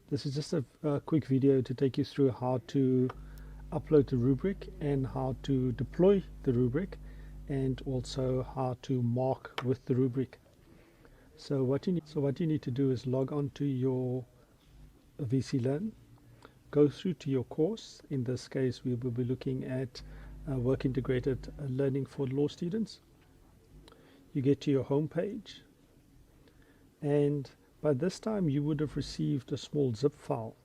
This is just a quick video to take you through how to upload the rubric and how to deploy the rubric and also how to mark with the rubric. So what you need to do is log on to your VC Learn, go through to your course. In this case we will be looking at work integrated learning for law students. You get to your home page, and by this time you would have received a small zip file.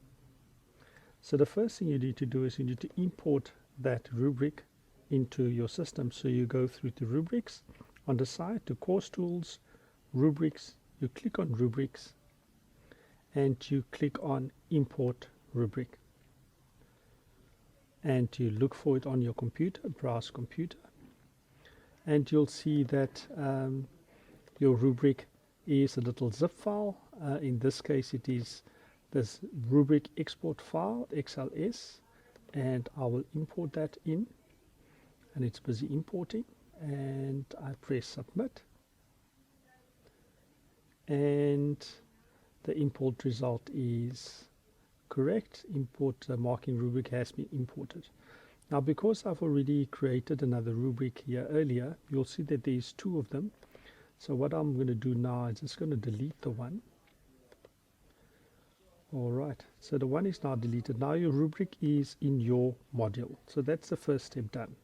So the first thing you need to do is you need to import that rubric into your system. So you go through to rubrics on the side to course tools, rubrics, you click on rubrics and you click on import rubric, and you look for it on your computer, browse computer, and you'll see that your rubric is a little zip file. In this case it is this rubric export file XLS, and I will import that in, and it's busy importing, and I press submit, and the import result is correct. Import marking rubric has been imported. Now because I've already created another rubric here earlier, you'll see that there's two of them. So what I'm going to do now is just going to delete the one. Alright, so the one is now deleted. Now your rubric is in your module. So that's the first step done.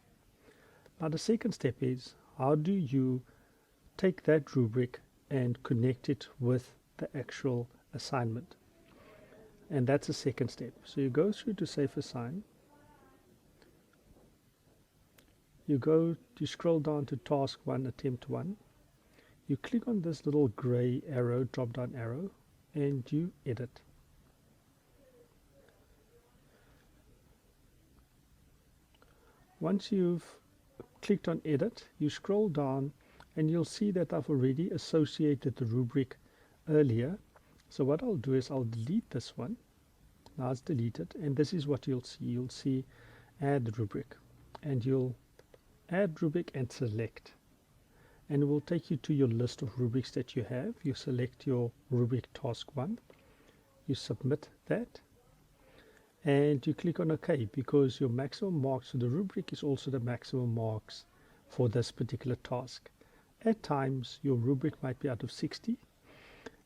Now the second step is, how do you take that rubric and connect it with the actual assignment? And that's the second step. So you go through to Save Assign. You scroll down to Task 1, Attempt 1. You click on this little gray arrow, drop down arrow, and you edit. Once you've clicked on edit, you scroll down and you'll see that I've already associated the rubric earlier. So what I'll do is I'll delete this one. Now it's deleted, and this is what you'll see. You'll see add rubric, and you'll add rubric and select, and it will take you to your list of rubrics that you have. You select your rubric task 1, you submit that, and you click on OK, because your maximum marks for the rubric is also the maximum marks for this particular task. At times your rubric might be out of 60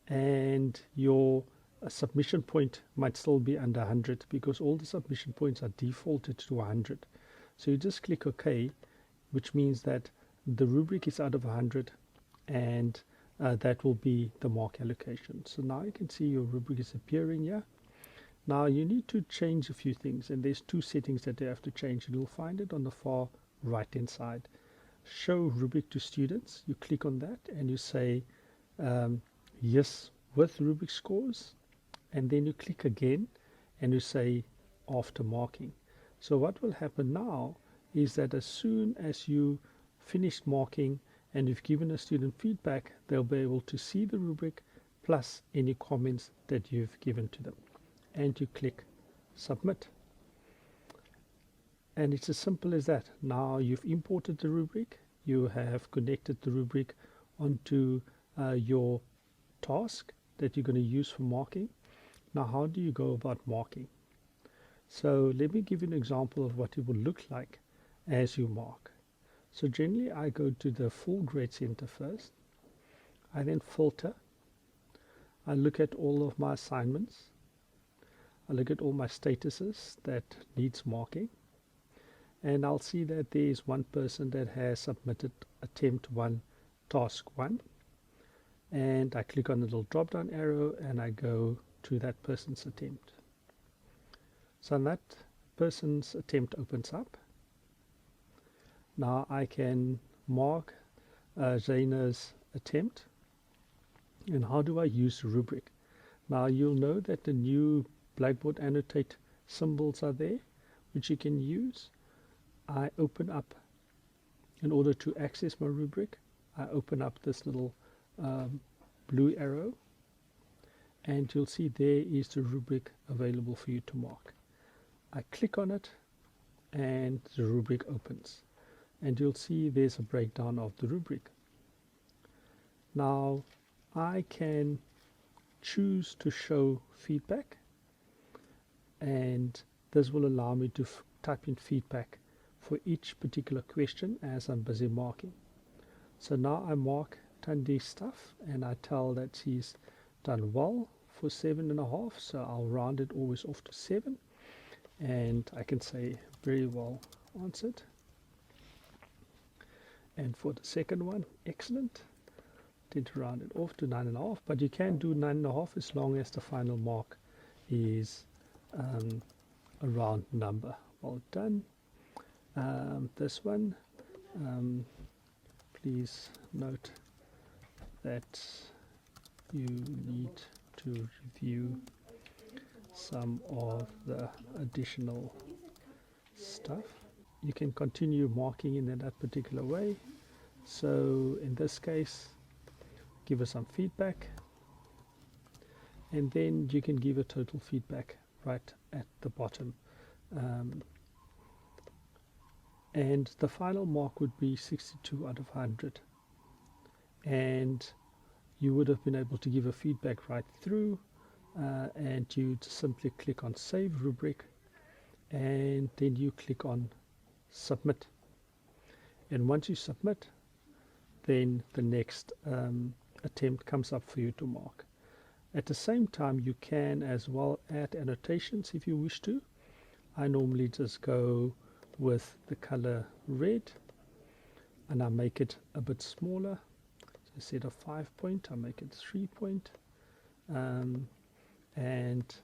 and your submission point might still be under 100, because all the submission points are defaulted to 100. So you just click OK, which means that the rubric is out of 100, and that will be the mark allocation. So now you can see your rubric is appearing here. Now you need to change a few things, and there's two settings that you have to change, and you'll find it on the far right hand side. Show rubric to students. You click on that and you say yes with rubric scores, and then you click again and you say after marking. So what will happen now is that as soon as you finished marking and you've given a student feedback, they'll be able to see the rubric plus any comments that you've given to them, and you click submit, and it's as simple as that. Now you've imported the rubric, you have connected the rubric onto your task that you're going to use for marking. Now how do you go about marking? So let me give you an example of what it will look like as you mark. So generally I go to the full grade center first. I then filter. I look at all of my assignments. I look at all my statuses that needs marking, and I'll see that there is one person that has submitted attempt 1 task 1, and I click on the little drop down arrow and I go to that person's attempt. So that person's attempt opens up. Now I can mark Zaina's attempt. And how do I use the rubric? Now you'll know that the new Blackboard annotate symbols are there, which you can use. I open up, in order to access my rubric, I open up this little blue arrow, and you'll see there is the rubric available for you to mark. I click on it and the rubric opens, and you'll see there's a breakdown of the rubric. Now I can choose to show feedback, and this will allow me to type in feedback for each particular question as I'm busy marking. So now I mark Tandi's stuff and I tell that she's done well for 7.5, so I'll round it always off to 7, and I can say very well answered. And for the second one, excellent. Tend to round it off to 9.5, but you can do 9.5 as long as the final mark is a round number. Well done. This one, please note that you need to review some of the additional stuff. You can continue marking in that particular way. So in this case, give us some feedback, and then you can give a total feedback right at the bottom. And the final mark would be 62 out of 100. And you would have been able to give a feedback right through, and you'd simply click on Save Rubric, and then you click on Submit. And once you submit, then the next attempt comes up for you to mark. At the same time, you can as well add annotations if you wish to. I normally just go with the color red, and I make it a bit smaller. So instead of 5 point, I make it 3 point, and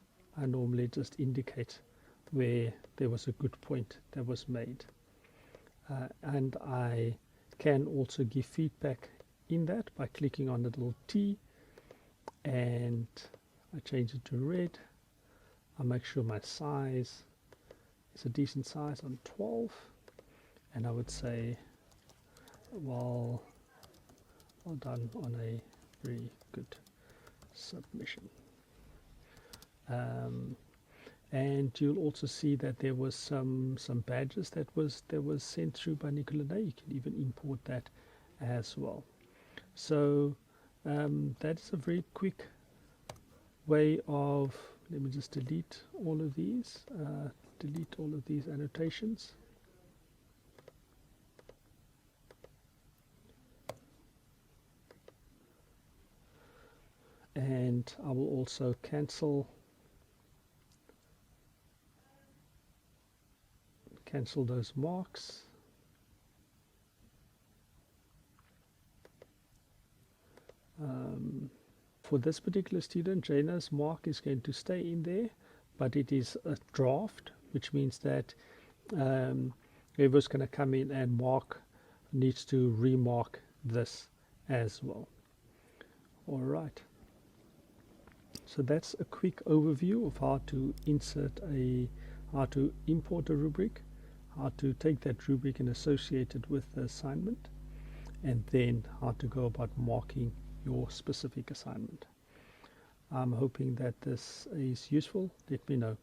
I normally just indicate where there was a good point that was made, and I can also give feedback in that by clicking on the little T, and I change it to red. I make sure my size is a decent size on 12, and I would say well done on a very good submission. And you'll also see that there was some badges that was sent through by Nicola. You can even import that as well. So that's a very quick way of, let me just delete all of these annotations. And I will also cancel those marks. For this particular student, Jana's mark is going to stay in there, but it is a draft, which means that whoever's going to come in and mark needs to remark this as well. All right. So that's a quick overview of how to how to import a rubric, how to take that rubric and associate it with the assignment, and then how to go about marking your specific assignment. I'm hoping that this is useful. Let me know.